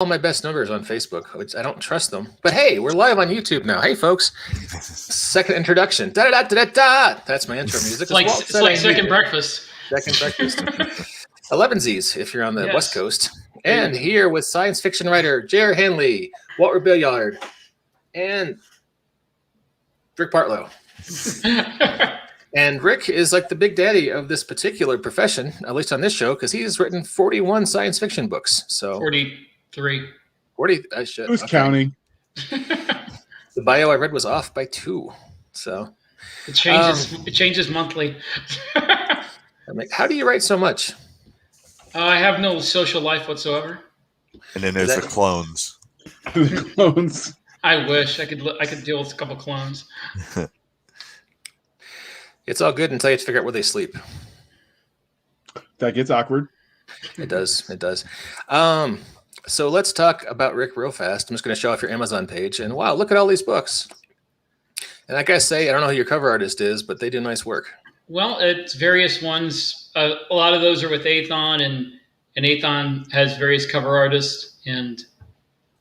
all my best numbers on Facebook, which I don't trust them. But hey, we're live on YouTube now. Hey, folks. Second introduction. Da da da da da. That's my intro music. It's like second breakfast. Second breakfast. 11Z's if you're on the West Coast. And here with science fiction writer Jer Hanley, Walter Billiard, and Rick Partlow. And Rick is like the big daddy of this particular profession, at least on this show, because he's written 41 science fiction books. So 43. 40. I should. Who's counting? The bio I read was off by 2. So it changes. It changes monthly. I'm like, how do you write so much? I have no social life whatsoever. And then there's the clones. The clones. I wish I could deal with a couple clones. It's all good until you have to figure out where they sleep. That gets awkward. It does. It does. So let's talk about Rick real fast. I'm just going to show off your Amazon page. And wow, look at all these books. And I gotta say, I don't know who your cover artist is, but they do nice work. Well, it's various ones. A lot of those are with Athon, and Athon has various cover artists. And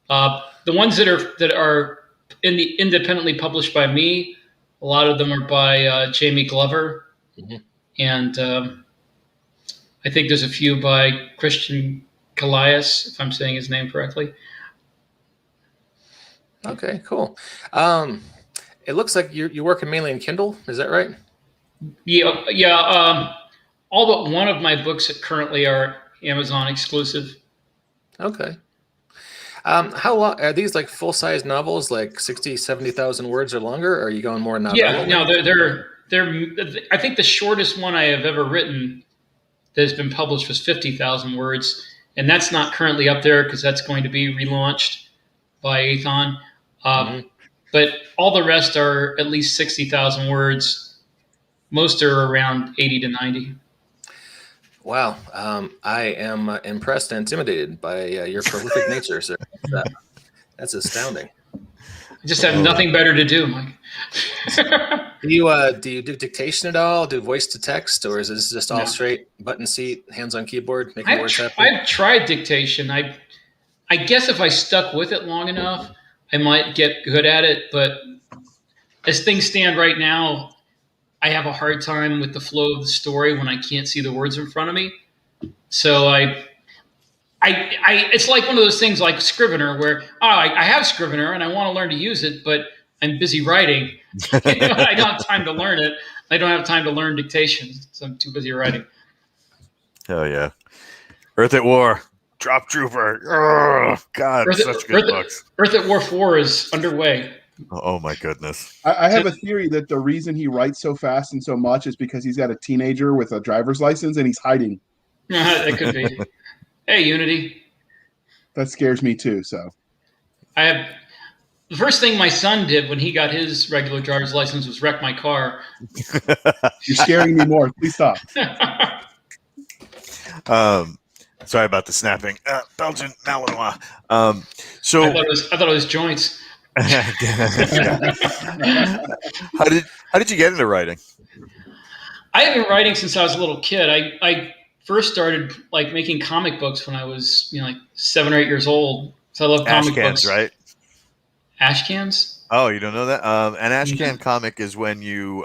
the ones that are independently published by me, a lot of them are by Jamie Glover. Mm-hmm. And I think there's a few by Christian Callias, if I'm saying his name correctly. Okay, cool. It looks like you're working mainly in Kindle. Is that right? Yeah. All but one of my books currently are Amazon exclusive. Okay. How long are these? Like full-size novels, like 60, 70,000 words or longer? Or are you going more novel? Yeah, no, they're. I think the shortest one I have ever written that has been published was 50,000 words, and that's not currently up there because that's going to be relaunched by Athon. But all the rest are at least 60,000 words. Most are around 80 to 90. Wow. I am impressed and intimidated by your prolific nature, sir. That's astounding. I just have nothing better to do, Mike. Do you do dictation at all? Do voice to text, or is this just all straight button seat, hands on keyboard, making words happen? I've tried dictation. I guess if I stuck with it long enough, I might get good at it. But as things stand right now, I have a hard time with the flow of the story when I can't see the words in front of me. So it's like one of those things like Scrivener where I have Scrivener and I want to learn to use it, but I'm busy writing. I don't have time to learn it. I don't have time to learn dictation, so I'm too busy writing. Oh yeah, Earth at War, Drop Trooper. Oh God, such good books. Earth at War 4 is underway. Oh my goodness! I have a theory that the reason he writes so fast and so much is because he's got a teenager with a driver's license and he's hiding. That could be. Hey, Unity. That scares me too. So, the first thing my son did when he got his regular driver's license was wreck my car. You're scaring me more. Please stop. Sorry about the snapping. Belgian Malinois. So I thought it was joints. How did you get into writing? I have been writing since I was a little kid. I first started like making comic books when I was 7 or 8 years old. So I love comic books. Right? Ash cans? Oh, you don't know that? An ash can comic is when you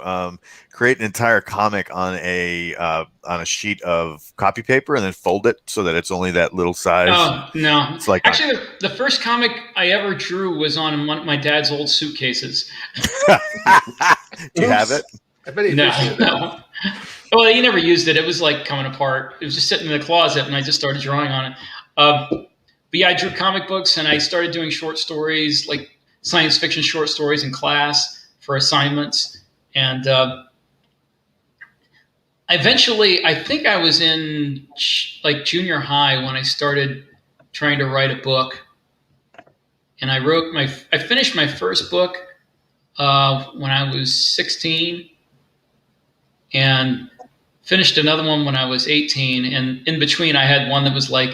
create an entire comic on a sheet of copy paper and then fold it so that it's only that little size. Oh, no. It's like actually, the first comic I ever drew was on one of my dad's old suitcases. Do you have it? I bet he No. Well, he never used it. It was like coming apart. It was just sitting in the closet, and I just started drawing on it. But yeah, I drew comic books, and I started doing short stories, like science fiction short stories in class for assignments. And eventually, I think I was in like junior high when I started trying to write a book. And I finished my first book when I was 16 and finished another one when I was 18. And in between, I had one that was like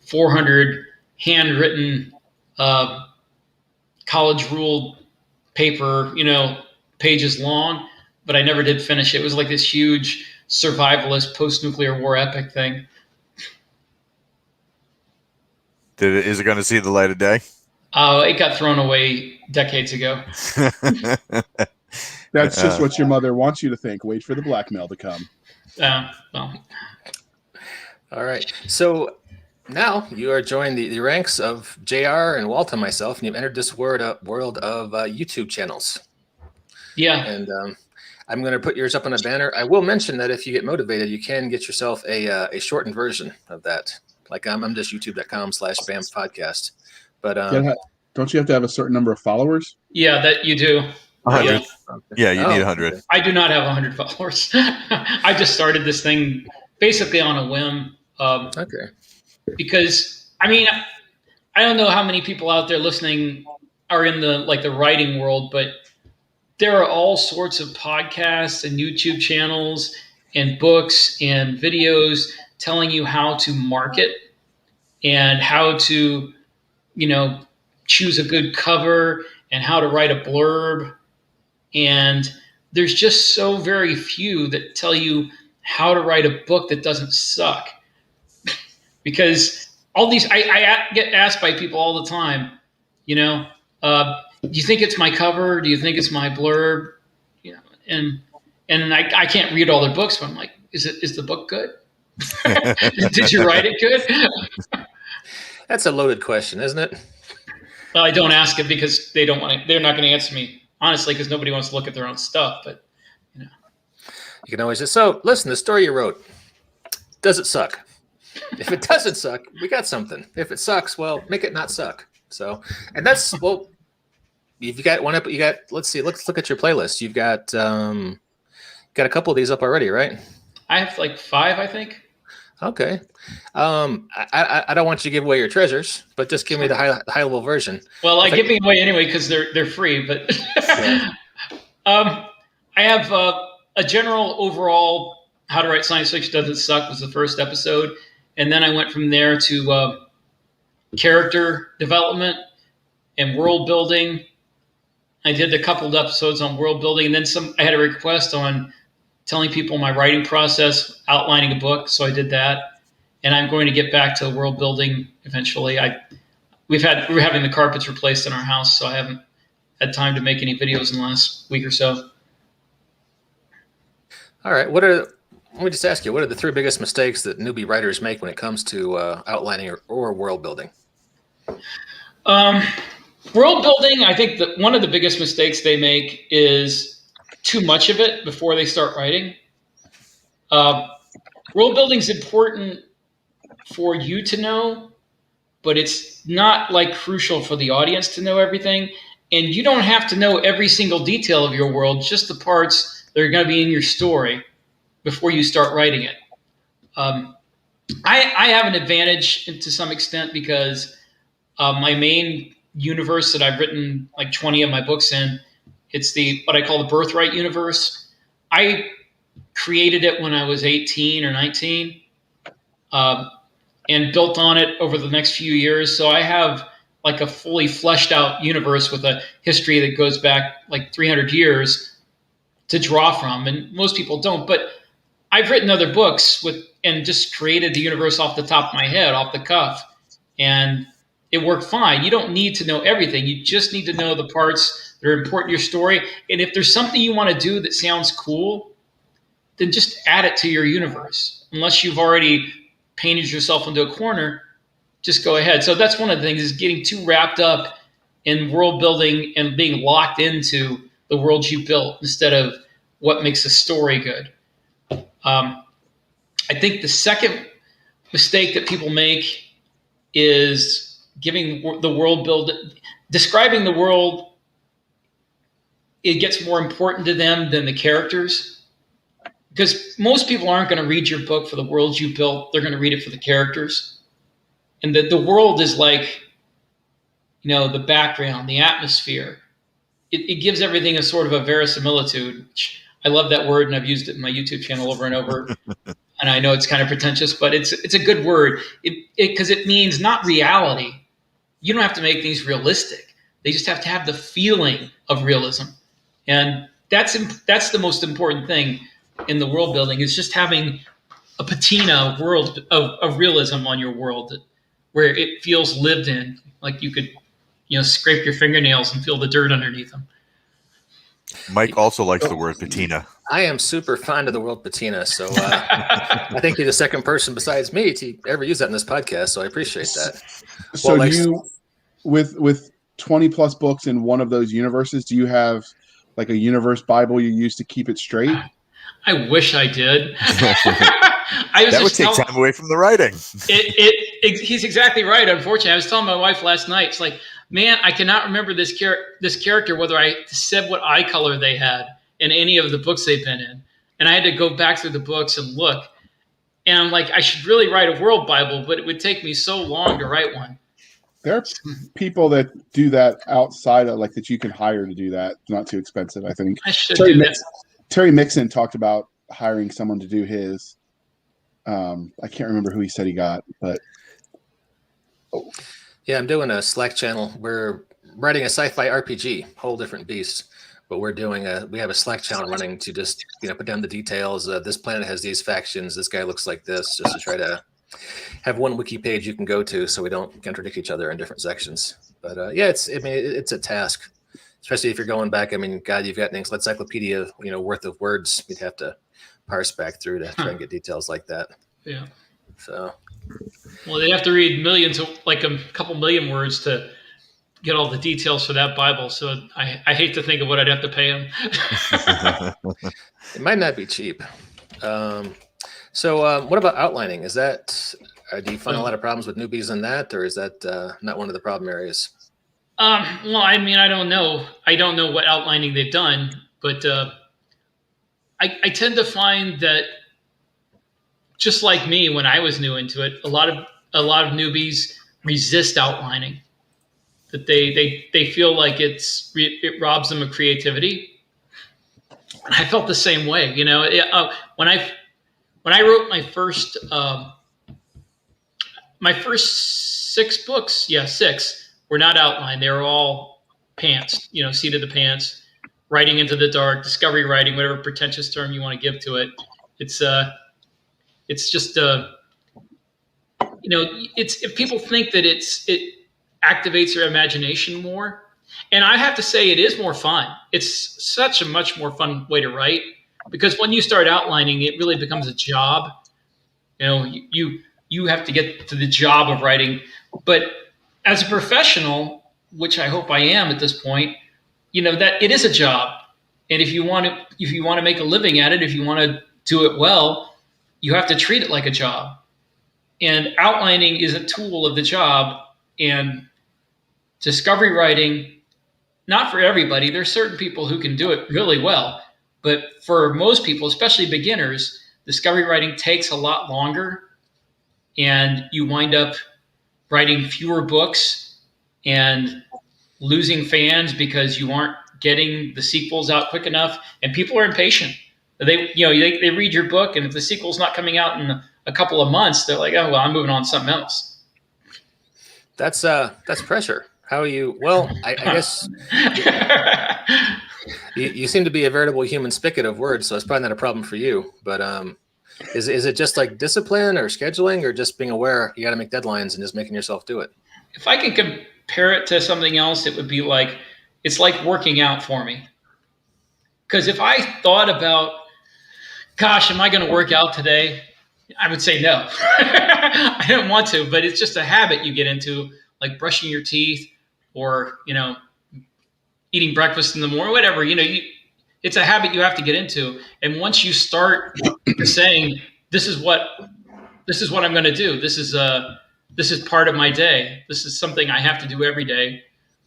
400 handwritten college ruled paper, pages long, but I never did finish it. It was like this huge survivalist post-nuclear war epic thing. Is it going to see the light of day? It got thrown away decades ago. That's just what your mother wants you to think. Wait for the blackmail to come. Well, All right. So now you are joining the ranks of JR and Walt and myself, and you've entered this world of YouTube channels. yeah. And I'm going to put yours up on a banner. I will mention that if you get motivated, you can get yourself a shortened version of that. Like I'm just youtube.com/BAMF podcast. But don't you have to have a certain number of followers? Yeah, that you do. 100. Yeah, you need 100. Okay. I do not have 100 followers. I just started this thing basically on a whim. Okay. Because I mean, I don't know how many people out there listening are in the writing world, but there are all sorts of podcasts and YouTube channels and books and videos telling you how to market and how to, choose a good cover and how to write a blurb. And there's just so very few that tell you how to write a book that doesn't suck. Because all these, I get asked by people all the time, do you think it's my cover? Do you think it's my blurb? And I can't read all their books, but I'm like, is the book good? Did you write it good? That's a loaded question, isn't it? Well, I don't ask it because they're not going to answer me honestly, because nobody wants to look at their own stuff. But you can always just, so listen, the story you wrote, does it suck? If it doesn't suck, we got something. If it sucks, well, make it not suck. So, and that's, well, if you got one up, let's see, let's look at your playlist. You've got a couple of these up already, right? I have like 5, I think. Okay. I don't want you to give away your treasures, but just give me the high level version. Well, I give them away anyway because they're free. But I have a general overall how to write science fiction doesn't suck was the first episode, and then I went from there to character development and world building. I did a couple of episodes on world building, and then I had a request on telling people my writing process, outlining a book, so I did that. And I'm going to get back to world building eventually. We're having the carpets replaced in our house, so I haven't had time to make any videos in the last week or so. All right. Let me just ask you, what are the 3 biggest mistakes that newbie writers make when it comes to outlining or world building? World building, I think that one of the biggest mistakes they make is too much of it before they start writing. World building is important for you to know, but it's not like crucial for the audience to know everything. And you don't have to know every single detail of your world, just the parts that are going to be in your story before you start writing it. I have an advantage to some extent because my main universe that I've written like 20 of my books in, it's what I call the birthright universe. I created it when I was 18 or 19 and built on it over the next few years. So I have like a fully fleshed out universe with a history that goes back like 300 years to draw from. And most people don't. But I've written other books and just created the universe off the top of my head, off the cuff. And it worked fine. You don't need to know everything. You just need to know the parts that are important to your story. And if there's something you want to do that sounds cool, then just add it to your universe. Unless you've already painted yourself into a corner, just go ahead. So that's one of the things, is getting too wrapped up in world building and being locked into the world you built instead of what makes a story good. I think the second mistake that people make is describing the world. It gets more important to them than the characters, because most people aren't going to read your book for the world you built. They're going to read it for the characters. And the world is like, the background, the atmosphere. It gives everything a sort of a verisimilitude. I love that word, and I've used it in my YouTube channel over and over. And I know it's kind of pretentious, but it's a good word because it means not reality. You don't have to make things realistic. They just have to have the feeling of realism. And that's the most important thing in the world building, is just having a patina world of realism on your world. where it feels lived in, like you could, scrape your fingernails and feel the dirt underneath them. Mike also likes the word patina. I am super fond of the word patina, so I think you're the second person besides me to ever use that in this podcast, so I appreciate that. So Well, do you, with 20 plus books in one of those universes, do you have like a universe Bible you use to keep it straight? I wish I did. That would take time away from the writing. He's exactly right. Unfortunately, I was telling my wife last night, it's like, man, I cannot remember this character, whether I said what eye color they had in any of the books they've been in. And I had to go back through the books and look. And I'm like, I should really write a world Bible, but it would take me so long to write one. There are people that do that outside of, like, that you can hire to do that. It's not too expensive, I think. I should do that. Terry Mixon talked about hiring someone to do his. I can't remember who he said he got, but yeah, I'm doing a Slack channel. We're writing a sci-fi RPG, whole different beast. But we have a Slack channel running to just put down the details. This planet has these factions. This guy looks like this, just to try to have one wiki page you can go to, so we don't contradict each other in different sections. But yeah, it's a task, especially if you're going back. I mean, God, you've got an encyclopedia worth of words you'd have to parse back through to try and get details like that. Yeah. So. Well, they have to read millions, like a couple million words to get all the details for that Bible. So I hate to think of what I'd have to pay them. It might not be cheap. So what about outlining? Is that, do you find a lot of problems with newbies in that, or is that not one of the problem areas? Well, I mean, I don't know. I don't know what outlining they've done, but I tend to find that, just like me when I was new into it, a lot of newbies resist outlining. That they feel like it robs them of creativity. And I felt the same way. When I wrote my first 6 books, 6 were not outlined. They were all pants, seat of the pants, writing into the dark, discovery writing, whatever pretentious term you want to give to it. It's just it's, if people think that it activates their imagination more, and I have to say it is more fun. It's such a much more fun way to write, because when you start outlining, it really becomes a job. You have to get to the job of writing. But as a professional, which I hope I am at this point, that it is a job. And if you want to make a living at it, if you want to do it well, you have to treat it like a job. And outlining is a tool of the job. And discovery writing, not for everybody. There's certain people who can do it really well. But for most people, especially beginners, discovery writing takes a lot longer. And you wind up writing fewer books and losing fans because you aren't getting the sequels out quick enough. And people are impatient. They read your book, and if the sequel's not coming out in a couple of months, they're like, oh, well, I'm moving on to something else. That's pressure. How are you? Well, I guess you seem to be a veritable human spigot of words, so it's probably not a problem for you. But is it just like discipline or scheduling, or just being aware you got to make deadlines and just making yourself do it? If I can compare it to something else, it would be like, it's like working out for me. Because if I thought about, gosh, am I going to work out today? I would say no. I don't want to, but it's just a habit you get into, like brushing your teeth or, eating breakfast in the morning, whatever, it's a habit you have to get into. And once you start saying, this is what I'm going to do. This is part of my day. This is something I have to do every day.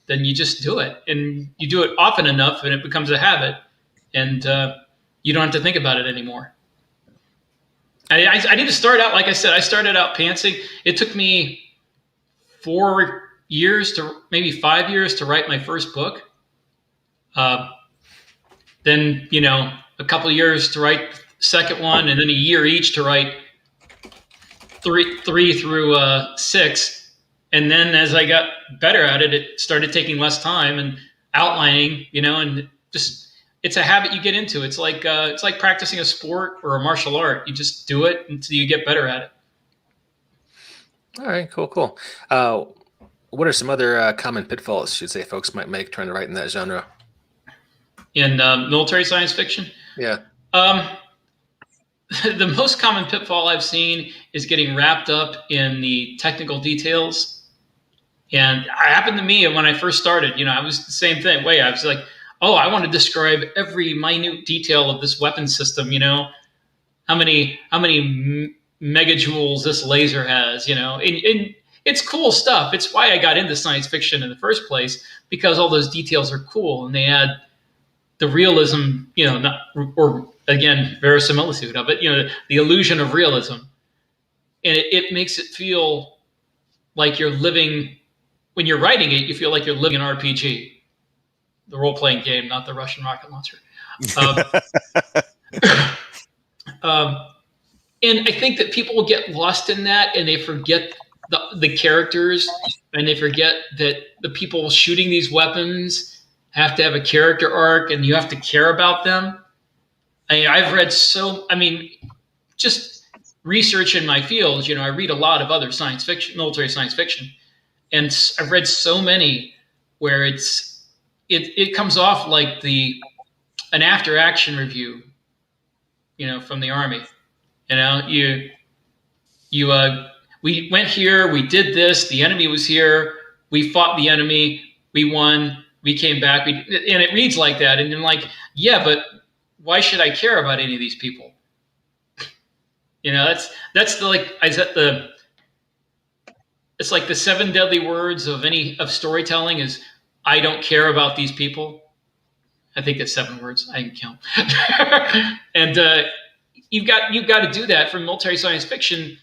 Then you just do it, and you do it often enough and it becomes a habit, and you don't have to think about it anymore. I need to start out, like I said, I started out pantsing. It took me 4 years to maybe 5 years to write my first book. Then, a couple of years to write the second one, and then a year each to write three through 6. And then as I got better at it, it started taking less time and outlining, and just, it's a habit you get into. It's like practicing a sport or a martial art. You just do it until you get better at it. All right, cool. What are some other common pitfalls you'd say folks might make trying to write in that genre? In military science fiction. Yeah. Um, the most common pitfall I've seen is getting wrapped up in the technical details. And it happened to me when I first started. I was the same thing. I was like, oh, I want to describe every minute detail of this weapon system. How many megajoules this laser has. And it's cool stuff. It's why I got into science fiction in the first place, because all those details are cool and they add the realism, not, or again, verisimilitude of it, the illusion of realism. And it makes it feel like you're living, when you're writing it, you feel like you're living an RPG, the role playing game, not the Russian rocket launcher. Um, um, and I think that people will get lost in that and they forget the characters, and they forget that the people shooting these weapons have to have a character arc and you have to care about them. I've read just research in my field, I read a lot of other science fiction, military science fiction, and I've read so many where it comes off like an after action review, from the Army. We went here, we did this, the enemy was here, we fought the enemy, we won, we came back, and it reads like that, and I'm like, yeah, but why should I care about any of these people? That's it's like the 7 deadly words of storytelling is, I don't care about these people. I think it's 7 words. I can count. And you've got to do that for military science fiction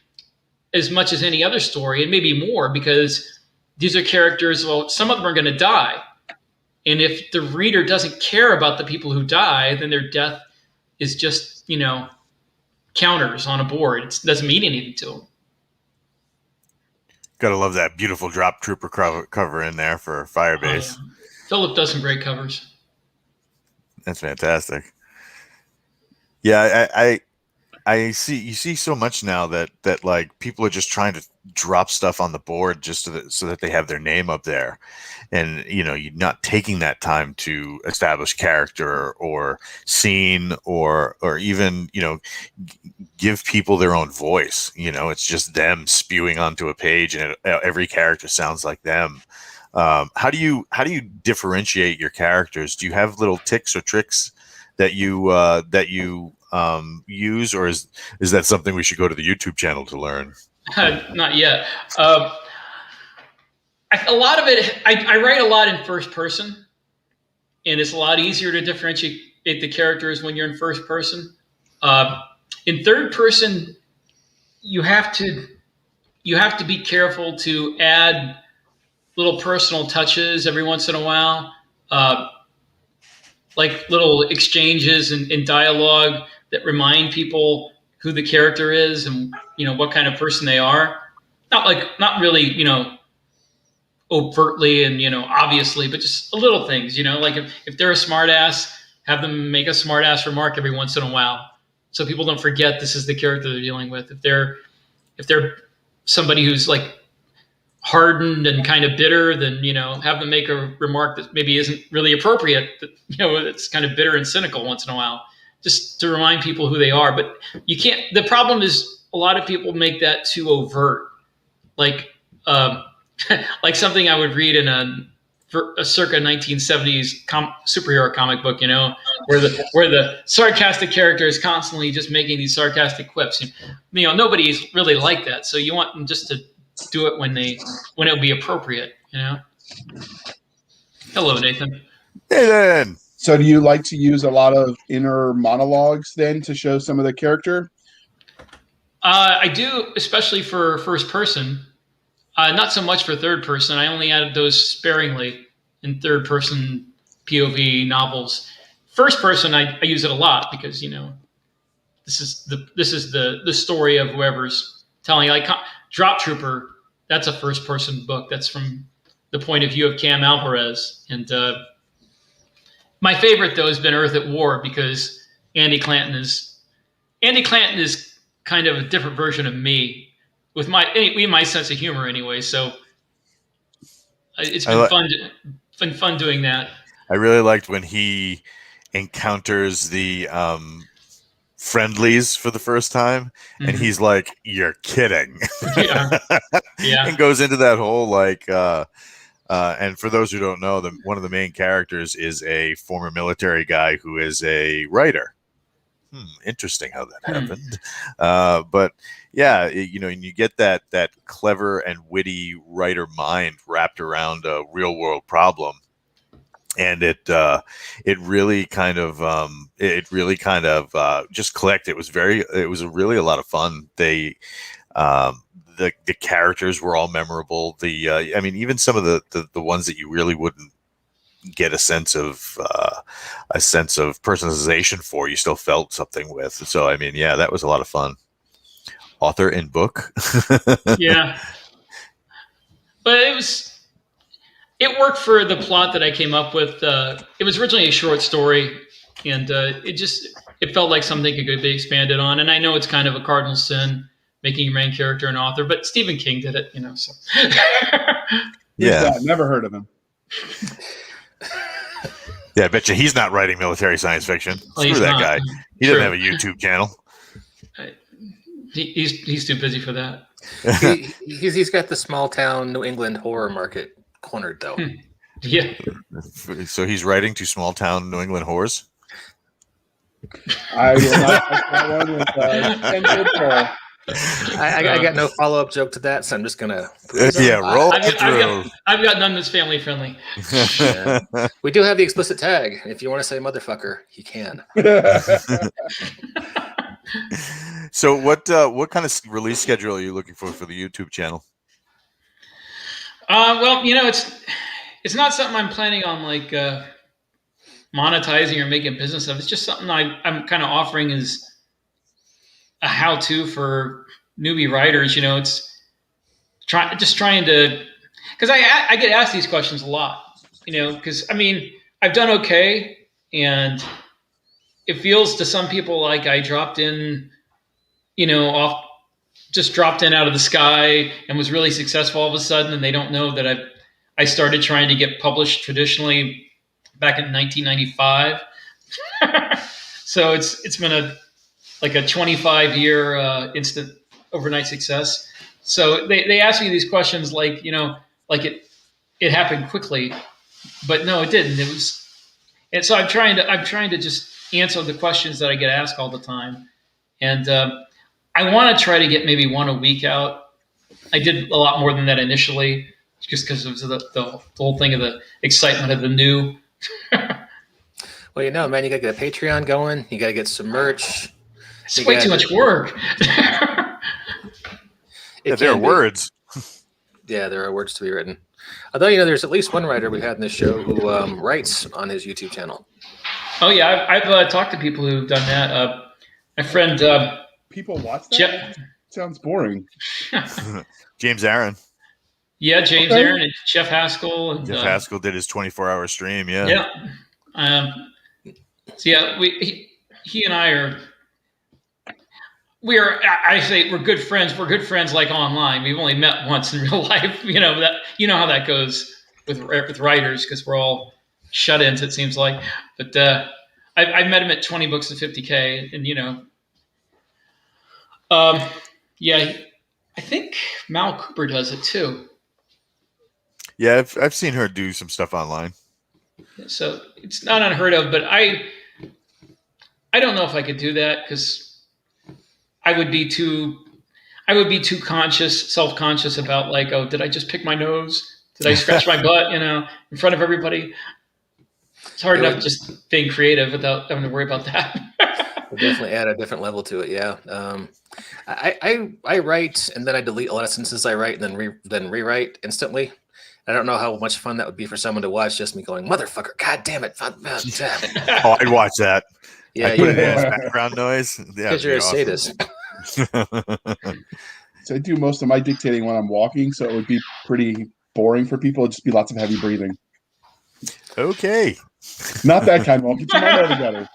as much as any other story, and maybe more, because these are characters. Well, some of them are going to die, and if the reader doesn't care about the people who die, then their death is just counters on a board. It doesn't mean anything to them. Gotta love that beautiful drop trooper cover in there for Firebase. Oh, yeah. Philip does some great covers. That's fantastic. Yeah, I see. You see so much now that like people are just trying to drop stuff on the board just so that they have their name up there, and you're not taking that time to establish character or scene or even give people their own voice. It's just them spewing onto a page, and every character sounds like them. How do you differentiate your characters? Do you have little tics or tricks that you use, or is that something we should go to the YouTube channel to learn? Not yet. A lot of it, I write a lot in first person, and it's a lot easier to differentiate the characters when you're in first person. In third person, you have to be careful to add little personal touches every once in a while, like little exchanges and dialogue that remind people who the character is and what kind of person they are. Not really overtly and obviously, but just little things. Like if they're a smartass, have them make a smartass remark every once in a while, so people don't forget this is the character they're dealing with. If they're somebody who's like hardened and kind of bitter, then have them make a remark that maybe isn't really appropriate. It's kind of bitter and cynical once in a while, just to remind people who they are. But you can't. The problem is a lot of people make that too overt, like like something I would read in a circa 1970s superhero comic book, where the sarcastic character is constantly just making these sarcastic quips. Nobody's really like that, so you want them just to do it when it'll be appropriate. Hello, Nathan. Hey, then. So do you like to use a lot of inner monologues then to show some of the character? I do, especially for first person. Not so much for third person. I only added those sparingly in third person POV novels. First person, I use it a lot because this is the story of whoever's telling. Like Drop Trooper, that's a first person book. That's from the point of view of Cam Alvarez. And my favorite though has been Earth at War, because Andy Clanton is kind of a different version of me. with my sense of humor anyway. So it's I been li- fun doing that. I really liked when he encounters the friendlies for the first time, and he's like, "You're kidding," Yeah, yeah. and goes into that whole like. And for those who don't know, one of the main characters is a former military guy who is a writer. Interesting how that happened. But yeah, and you get that clever and witty writer mind wrapped around a real world problem, and it really kind of just clicked. It was really a lot of fun. They the characters were all memorable. I mean, even some of the ones that you really wouldn't get a sense of personalization for, you still felt something with. So I mean, yeah, that was a lot of fun. Author and book. Yeah, but it worked for the plot that I came up with. It was originally a short story, and it felt like something could be expanded on. And I know it's kind of a cardinal sin making your main character an author, but Stephen King did it, So Yeah, never heard of him. Yeah, I bet you he's not writing military science fiction. Well, Screw that guy. He doesn't have a YouTube channel. He's too busy for that. He's got the small town New England horror market cornered, though. Yeah. So he's writing to small town New England whores? I will not touch that one with 10 foot pole. I got no follow-up joke to that, so I'm just gonna roll it through. I've got none that's family friendly. Yeah. We do have the explicit tag. If you want to say motherfucker, you can. So what kind of release schedule are you looking for the YouTube channel? Well, it's not something I'm planning on like monetizing or making a business of. It's just something I'm kind of offering as a how-to for newbie writers. It's trying to, because I get asked these questions a lot. Because I mean, I've done okay, and it feels to some people like I dropped in, dropped in out of the sky and was really successful all of a sudden, and they don't know that I started trying to get published traditionally back in 1995. So it's been a 25-year instant overnight success. So they ask me these questions like it happened quickly, but no, it didn't. It was, and so I'm trying to just answer the questions that I get asked all the time, and I want to try to get maybe one a week out. I did a lot more than that initially, just because of the whole thing of the excitement of the new. Well, man, you got to get a Patreon going. You got to get some merch. It's way too much work. There are words. Yeah, there are words to be written. Although, there's at least one writer we had in this show who writes on his YouTube channel. Oh, yeah. I've talked to people who've done that. My friend... people watch that? Sounds boring. James Aaron. Yeah, James Aaron and Jeff Haskell. And, Jeff Haskell did his 24-hour stream, yeah. Yeah. So, yeah, he and I are... we're good friends. We're good friends like online. We've only met once in real life. How that goes with writers, because we're all shut-ins, it seems like. But I met him at 20 books to 50K, and yeah, I think Mal Cooper does it too. Yeah, I've seen her do some stuff online. So it's not unheard of, but I don't know if I could do that, because I would be too self-conscious about like, oh, did I just pick my nose? Did I scratch my butt, in front of everybody? It's hard enough just being creative without having to worry about that. We'll definitely add a different level to it. Yeah. I write and then I delete a lot of sentences I write and then rewrite instantly. I don't know how much fun that would be for someone to watch, just me going, motherfucker, god damn it. Oh, I'd watch that. Yeah, I'd put it as background noise. Because you're a sadist. So I do most of my dictating when I'm walking, so it would be pretty boring for people. It'd just be lots of heavy breathing. Okay. Not that kind. Won't get your mind together.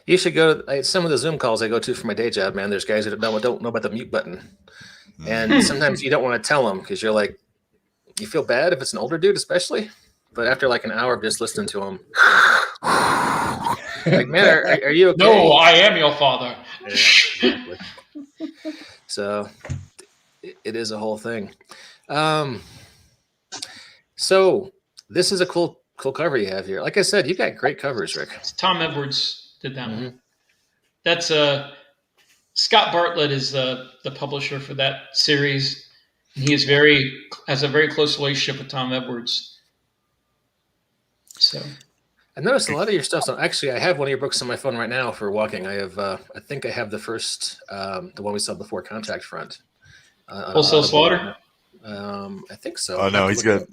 You should go to some of the Zoom calls I go to for my day job, man. There's guys that don't know about the mute button. And sometimes you don't want to tell them because you're like, you feel bad if it's an older dude, especially. But after like an hour of just listening to him, like, man, are you okay? No, I am your father. Yeah, exactly. So it is a whole thing. So this is a cool cover you have here. Like I said, you got great covers, Rick. Tom Edwards did that one. That's Scott Bartlett is the publisher for that series. He has a very close relationship with Tom Edwards. So I noticed a lot of your stuff. So actually, I have one of your books on my phone right now for walking. I have, I think I have the first, the one we saw before, Contact Front. Wholesale Slaughter. I think so. Oh no, he's good.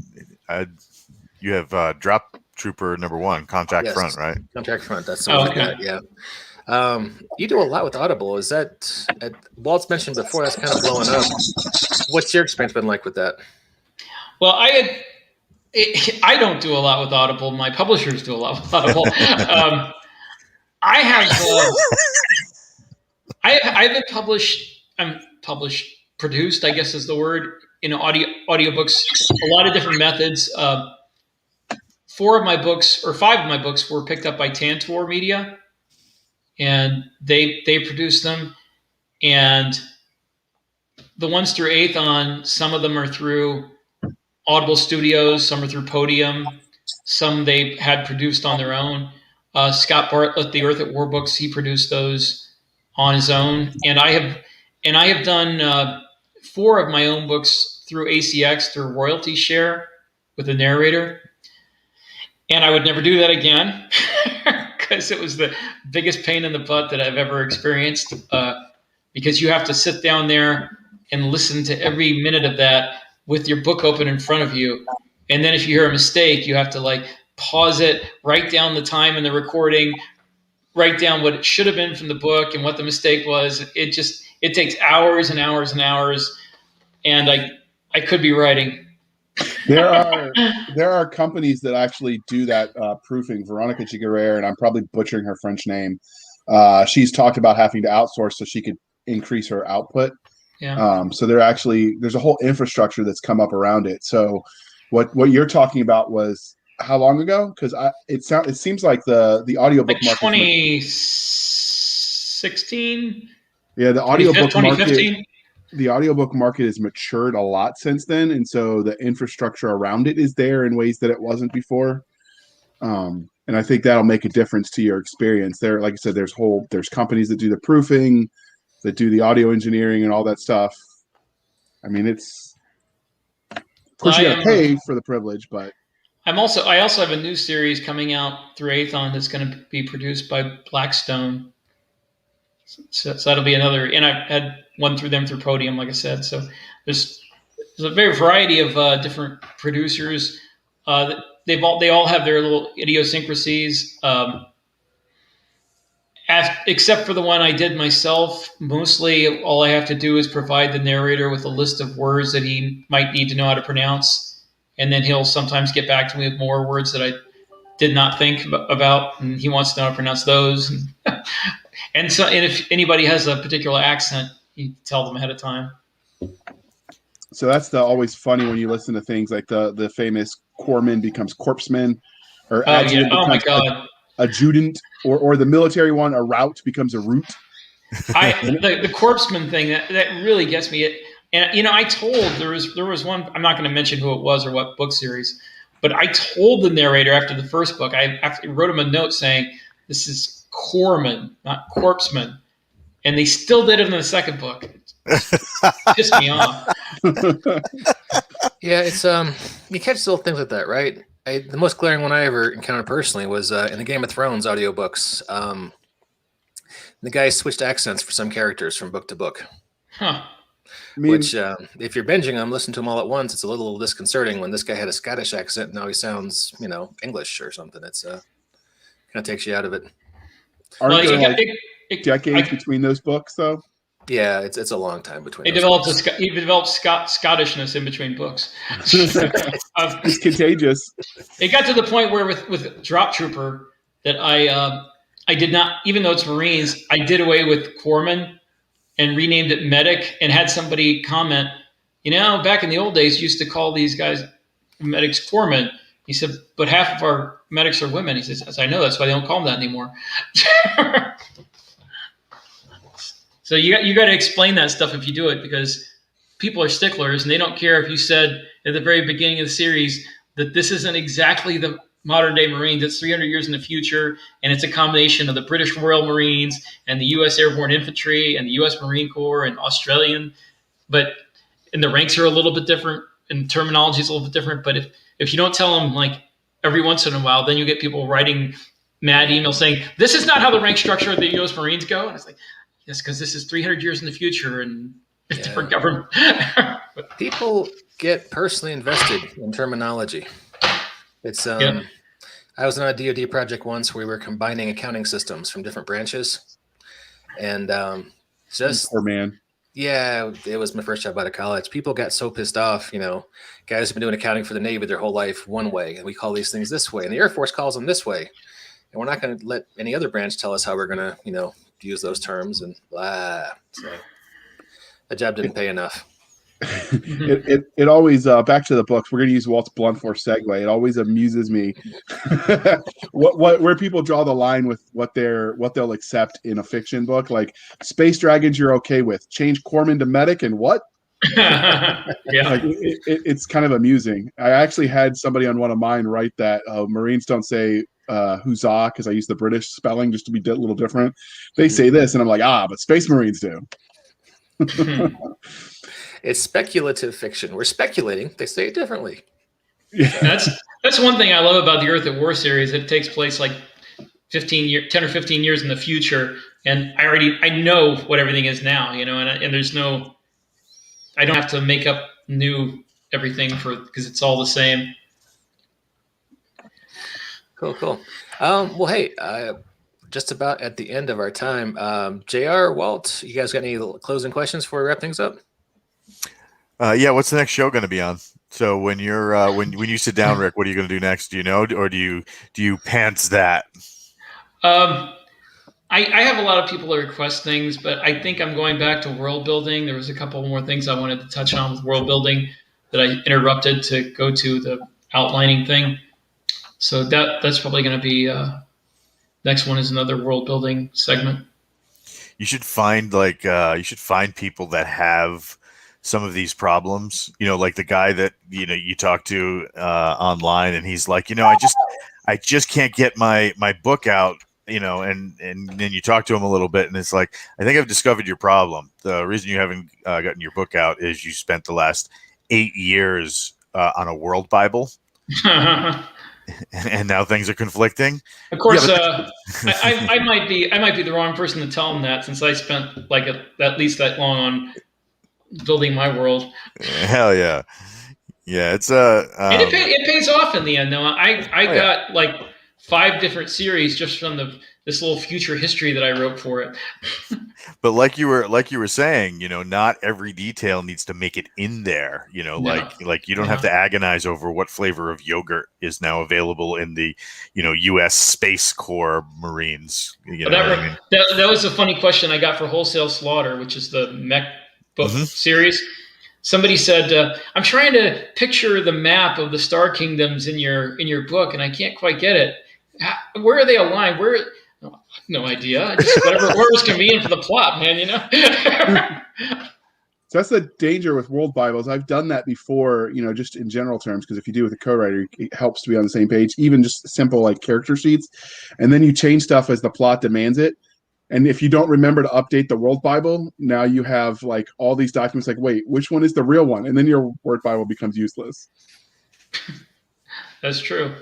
You have Drop Trooper #1, Contact Front, right? Contact Front. That's the one I got. Yeah. You do a lot with Audible. Is that Walt's mentioned before? That's kind of blowing up. What's your experience been like with that? Well, I don't do a lot with Audible. My publishers do a lot with Audible. I've been produced, I guess is the word, in audiobooks, a lot of different methods. 5 of my books were picked up by Tantor Media, and they produced them. And the ones through Aethon, some of them are through Audible Studios, some are through Podium, some they had produced on their own. Scott Bartlett, the Earth at War books, he produced those on his own, and I have done 4 of my own books through ACX through royalty share with a narrator, and I would never do that again because it was the biggest pain in the butt that I've ever experienced. Because you have to sit down there and listen to every minute of that with your book open in front of you. And then if you hear a mistake, you have to like pause it, write down the time in the recording, write down what it should have been from the book and what the mistake was. It takes hours and hours and hours. And I could be writing. There are companies that actually do that proofing. Veronica Giguere, and I'm probably butchering her French name. She's talked about having to outsource so she could increase her output. Yeah. So there's a whole infrastructure that's come up around it. So what you're talking about was how long ago? Because it seems like the audiobook like market 2016. Yeah, the audiobook market. 2015. The audiobook market has matured a lot since then, and so the infrastructure around it is there in ways that it wasn't before. And I think that'll make a difference to your experience. There, like I said, there's companies that do the proofing, that do the audio engineering and all that stuff. I mean, of course you got to pay for the privilege, but I also have a new series coming out through Aethon that's going to be produced by Blackstone. So that'll be another, and I've had one through them through Podium, like I said. So there's a very variety of different producers. They all have their little idiosyncrasies. Except for the one I did myself, mostly all I have to do is provide the narrator with a list of words that he might need to know how to pronounce, and then he'll sometimes get back to me with more words that I did not think about, and he wants to know how to pronounce those. And if anybody has a particular accent, you tell them ahead of time. So that's always funny when you listen to things like the famous corpsman becomes corpsman, or adjutant oh my becomes God, adjutant, or the military one, a route becomes a route. The corpsman thing that really gets me. And I told there was one. I'm not going to mention who it was or what book series, but I told the narrator after the first book. I wrote him a note saying this is Corpsman, not Corpsman, and they still did it in the second book. It pissed me off. Yeah, it's you catch little things like that, right? The most glaring one I ever encountered personally was in the Game of Thrones audiobooks. The guy switched accents for some characters from book to book. Huh. Which, if you're binging them, listen to them all at once. It's a little disconcerting when this guy had a Scottish accent. And now he sounds, English or something. It's kind of takes you out of it. Aren't there decades between those books, though? Yeah, it's a long time between. He developed Scottishness in between books. It's contagious. It got to the point where with Drop Trooper that I did not, even though it's Marines, I did away with corpsman and renamed it medic, and had somebody comment, back in the old days, used to call these guys medics corpsmen. He said, but half of our medics are women. He says, I know, that's why they don't call them that anymore. So you got to explain that stuff if you do it, because people are sticklers and they don't care if you said at the very beginning of the series that this isn't exactly the modern day Marines. It's 300 years in the future, and it's a combination of the British Royal Marines and the U.S. Airborne Infantry and the U.S. Marine Corps and Australian. And the ranks are a little bit different and terminology is a little bit different. But if you don't tell them like every once in a while, then you get people writing mad emails saying, this is not how the rank structure of the U.S. Marines go. And it's like, yes, because this is 300 years in the future and a different government. People get personally invested in terminology. It's I was on a DoD project once where we were combining accounting systems from different branches, and poor man. Yeah, it was my first job out of college. People got so pissed off, guys have been doing accounting for the Navy their whole life one way, and we call these things this way, and the Air Force calls them this way, and we're not going to let any other branch tell us how we're going to, use those terms, and blah. So the job didn't pay enough. It always back to the books. We're going to use Walt's blunt force segue. It always amuses me where people draw the line with what they'll accept in a fiction book. Like space dragons, you're okay with. Change corpsman to medic, and what? Yeah, like it's kind of amusing. I actually had somebody on one of mine write that Marines don't say huzzah because I use the British spelling just to be a little different. They say this, and I'm like, but Space Marines do. It's speculative fiction. We're speculating. They say it differently. Yeah. That's one thing I love about the Earth at War series. It takes place like 10 or 15 years in the future, and I know what everything is now, and there's no, I don't have to make up new everything because it's all the same. Cool. Well, hey, just about at the end of our time. JR, Walt, you guys got any closing questions before we wrap things up? Yeah, what's the next show going to be on? So when you're when you sit down, Rick, what are you going to do next? Do you know, or do you pants that? I have a lot of people that request things, but I think I'm going back to world building. There was a couple more things I wanted to touch on with world building that I interrupted to go to the outlining thing. So that's probably going to be next one is another world building segment. You should find people that have some of these problems, like the guy that, you talk to online, and he's like, I just can't get my book out, and then you talk to him a little bit, and it's like, I think I've discovered your problem. The reason you haven't gotten your book out is you spent the last 8 years on a world Bible. And now things are conflicting. Of course, I might be the wrong person to tell him that, since I spent like at least that long on building my world. Hell yeah. It's and it pays off in the end. Though I got like 5 different series just from this little future history that I wrote for it. But like you were saying, not every detail needs to make it in there. Like you don't have to agonize over what flavor of yogurt is now available in the U.S. Space Corps Marines. That was a funny question I got for Wholesale Slaughter, which is the mech book series. Somebody said, I'm trying to picture the map of the Star Kingdoms in your book, and I can't quite get it. Where are they aligned? No idea. Just whatever's convenient for the plot, man, So that's the danger with world Bibles. I've done that before, just in general terms, because if you do it with a co-writer, it helps to be on the same page, even just simple like character sheets. And then you change stuff as the plot demands it. And if you don't remember to update the World Bible, now you have like all these documents like, wait, which one is the real one? And then your Word Bible becomes useless. That's true.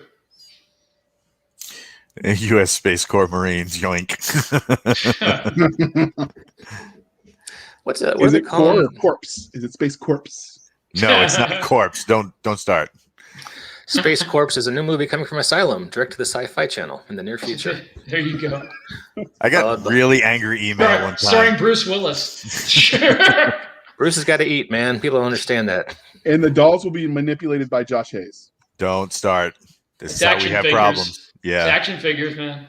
U.S. Space Corps Marines, yoink. What is it core or corpse? Is it Space Corpse? No, it's not corpse. Don't start. Space Corpse is a new movie coming from Asylum, direct to the Sci-Fi channel in the near future. There you go. I got really angry email one time. Starring Bruce Willis. Bruce has got to eat, man. People don't understand that. And the dolls will be manipulated by Josh Hayes. Don't start. This is how we have problems. Yeah. It's action figures, man.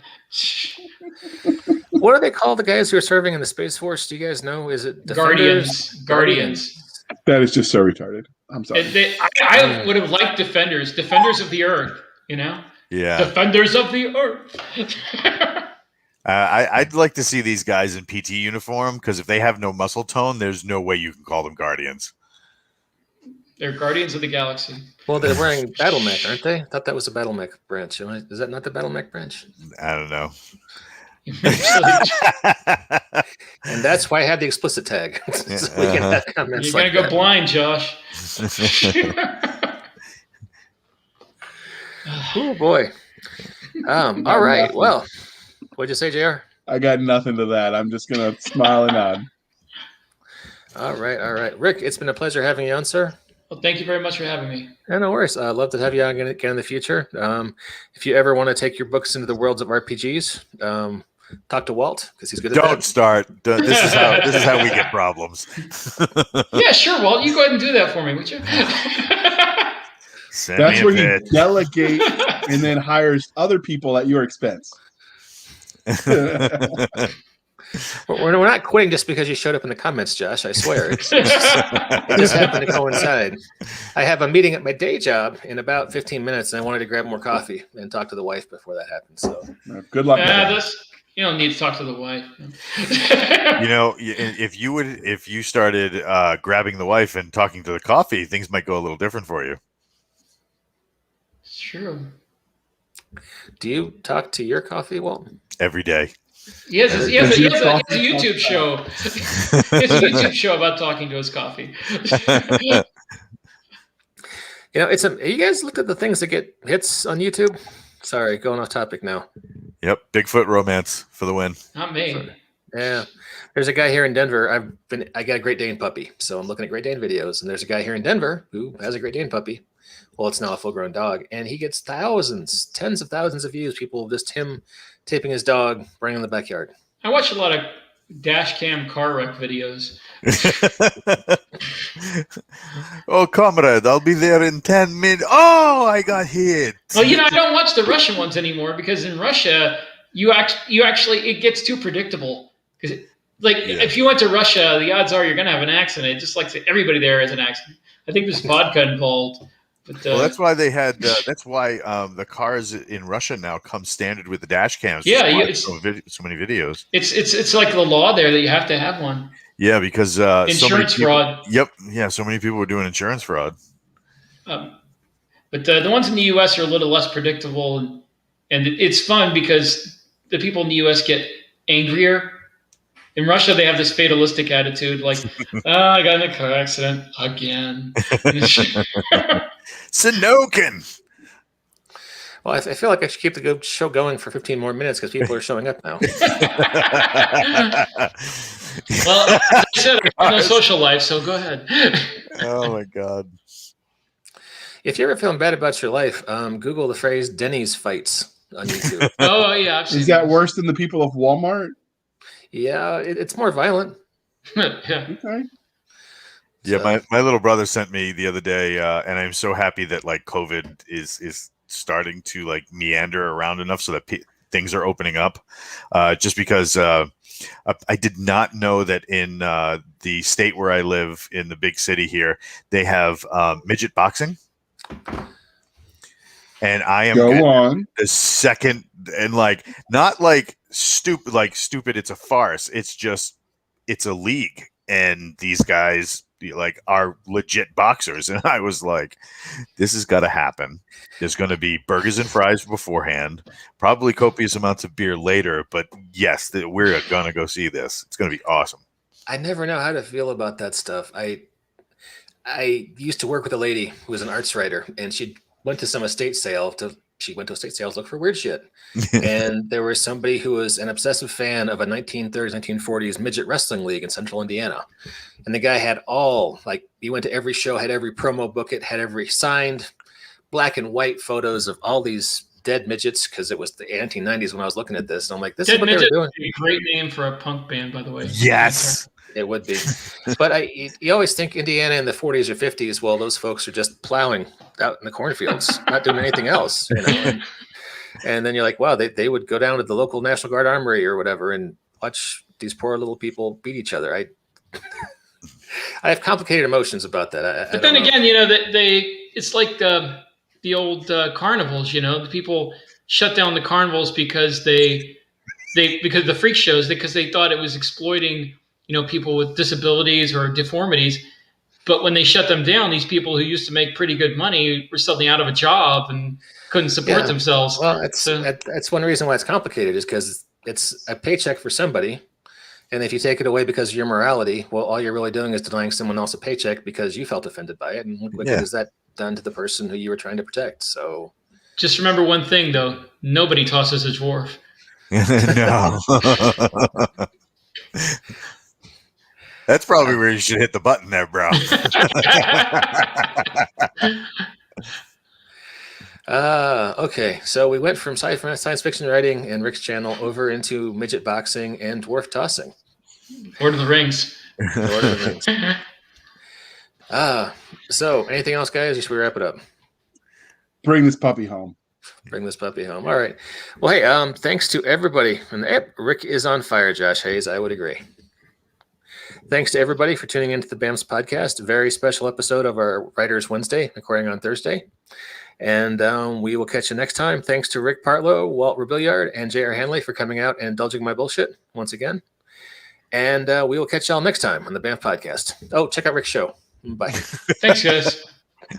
What are they called? The guys who are serving in the Space Force? Do you guys know? Is it Defenders? Guardians. That is just so retarded. I'm sorry. I would have liked Defenders of the Earth. You know, Defenders of the Earth. I'd like to see these guys in PT uniform, because if they have no muscle tone, there's no way you can call them Guardians. They're Guardians of the Galaxy. Well, they're wearing battle mech, aren't they? I thought that was a battle mech branch. Is that not the battle mech branch? I don't know. And that's why I had the explicit tag. So we can have comments. You're gonna go blind, Josh. Oh boy. All right. Well, what'd you say, JR? I got nothing to that. I'm just gonna smile and nod. All right. Rick, it's been a pleasure having you on, sir. Well, thank you very much for having me. Yeah, no worries. I'd love to have you on again in the future. If you ever want to take your books into the worlds of RPGs, talk to Walt, because he's good at that. Don't start. This is how we get problems. Yeah, sure, Walt. You go ahead and do that for me, would you? That's where you delegate and then hires other people at your expense. We're not quitting just because you showed up in the comments, Josh. I swear. It just happened to coincide. I have a meeting at my day job in about 15 minutes, and I wanted to grab more coffee and talk to the wife before that happened. So good luck. You don't need to talk to the wife. You know, if you started grabbing the wife and talking to the coffee, things might go a little different for you. It's true. Do you talk to your coffee, Walt? Every day. He has a YouTube show. He has a YouTube show about talking to his coffee. You know, you guys looked at the things that get hits on YouTube? Sorry, going off topic now. Yep, Bigfoot romance for the win. Not me. Yeah. There's a guy here in Denver. I got a Great Dane puppy, so I'm looking at Great Dane videos, and there's a guy here in Denver who has a Great Dane puppy. Well, it's now a full-grown dog, and he gets thousands, tens of thousands of views. People just him taping his dog, running in the backyard. I watch a lot of dash cam car wreck videos. Oh, comrade, I'll be there in 10 minutes. Oh, I got hit. Well, I don't watch the Russian ones anymore, because in Russia, you actually it gets too predictable. Because if you went to Russia, the odds are you're going to have an accident. Just like everybody there has an accident. I think there's vodka involved. But, well, that's why they had. That's why the cars in Russia now come standard with the dash cams. Yeah, so many videos. It's like the law there that you have to have one. Yeah, because insurance fraud. Yep. Yeah, so many people were doing insurance fraud. But the ones in the U.S. are a little less predictable, and it's fun because the people in the U.S. get angrier. In Russia, they have this fatalistic attitude, like, I got in a car accident again. Sinokin. Well, I feel like I should keep the show going for 15 more minutes because people are showing up now. Well, as I said, I have no social life, so go ahead. Oh, my God. If you're ever feeling bad about your life, Google the phrase Denny's fights on YouTube. Oh, yeah. Is that worse than the people of Walmart? Yeah, it's more violent. Yeah. Okay. Yeah, my little brother sent me the other day, and I'm so happy that COVID is starting to meander around enough so that things are opening up. Just because I did not know that in the state where I live, in the big city here, they have midget boxing. And I am the second, and not stupid. It's a farce. It's a league, and these guys are legit boxers. And I was like, this has got to happen. There's going to be burgers and fries beforehand, probably copious amounts of beer later. But yes, we're going to go see this. It's going to be awesome. I never know how to feel about that stuff. I used to work with a lady who was an arts writer, and she went to some estate sale to look for weird shit. And there was somebody who was an obsessive fan of a 1930s, 1940s midget wrestling league in central Indiana. And the guy had he went to every show, had every promo book, it had every signed black and white photos of all these dead midgets, because it was the 1990s when I was looking at this. And I'm like, this Dead is what they were doing. A great name for a punk band, by the way. Yes. It would be. But you always think Indiana in the 40s or 50s, well, those folks are just plowing out in the cornfields, not doing anything else. And then you're like, wow, they would go down to the local National Guard armory or whatever, and watch these poor little people beat each other. I have complicated emotions about that. But then again, you know, that it's like the old carnivals. You know, the people shut down the carnivals because because the freak shows, because they thought it was exploiting, you know, people with disabilities or deformities. But when they shut them down, these people who used to make pretty good money were suddenly out of a job and couldn't support themselves. Well, that's one reason why it's complicated, is because it's a paycheck for somebody. And if you take it away because of your morality, well, all you're really doing is denying someone else a paycheck because you felt offended by it. And what good is that done to the person who you were trying to protect? So just remember one thing, though. Nobody tosses a dwarf. No. That's probably where you should hit the button there, bro. Okay, so we went from science fiction writing and Rick's channel over into midget boxing and dwarf tossing. Lord of the Rings. Lord of the Rings. So anything else, guys? Should we wrap it up? Bring this puppy home. Bring this puppy home. All right. Well, hey, thanks to everybody. And Rick is on fire, Josh Hayes. I would agree. Thanks to everybody for tuning into the BAMS podcast. A very special episode of our Writers Wednesday, recording on Thursday. And we will catch you next time. Thanks to Rick Partlow, Walt Robilliard, and J.R. Hanley for coming out and indulging my bullshit once again. And we will catch y'all next time on the BAMF podcast. Oh, check out Rick's show. Bye. Thanks, guys.